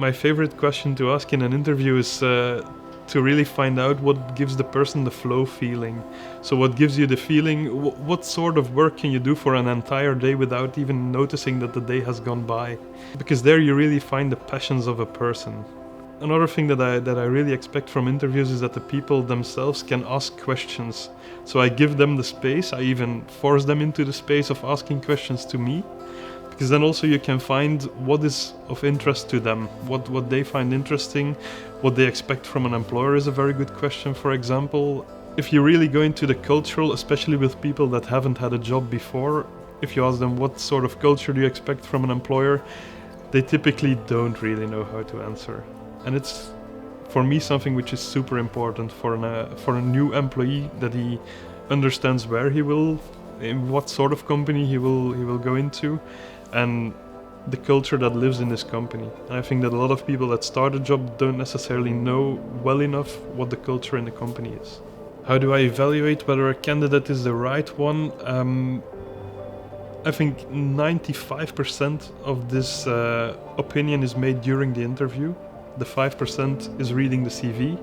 My favorite question to ask in an interview is to really find out what gives the person the flow feeling. So what gives you the feeling, what sort of work can you do for an entire day without even noticing that the day has gone by? Because there you really find the passions of a person. Another thing that I really expect from interviews is that the people themselves can ask questions. So I give them the space, I even force them into the space of asking questions to me. Because then also you can find what is of interest to them, what they find interesting, what they expect from an employer is a very good question, for example. If you really go into the cultural, especially with people that haven't had a job before, if you ask them what sort of culture do you expect from an employer, they typically don't really know how to answer. And it's, for me, something which is super important for a new employee, that he understands where he will, in what sort of company he will go into, and the culture that lives in this company. And I think that a lot of people that start a job don't necessarily know well enough what the culture in the company is. How do I evaluate whether a candidate is the right one? I think 95% of this opinion is made during the interview. The 5% is reading the CV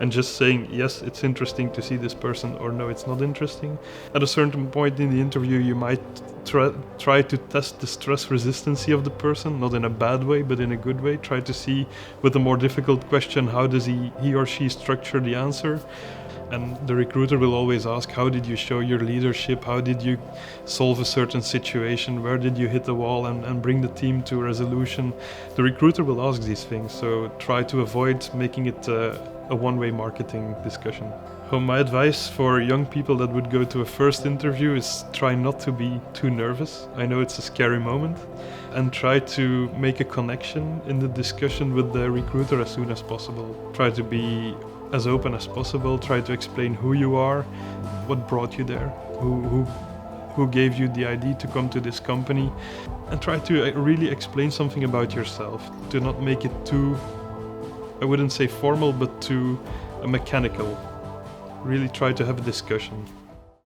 and just saying, yes, it's interesting to see this person, or no, it's not interesting. At a certain point in the interview, you might try to test the stress resistancy of the person, not in a bad way, but in a good way. Try to see, with a more difficult question, how does he or she structure the answer? And the recruiter will always ask, how did you show your leadership? How did you solve a certain situation? Where did you hit the wall and bring the team to a resolution? The recruiter will ask these things, so try to avoid making it a one-way marketing discussion. So my advice for young people that would go to a first interview is try not to be too nervous. I know it's a scary moment. And try to make a connection in the discussion with the recruiter as soon as possible. Try to be as open as possible. Try to explain who you are, what brought you there, who gave you the idea to come to this company, and try to really explain something about yourself. Do not make it too, I wouldn't say formal, but too mechanical. Really try to have a discussion.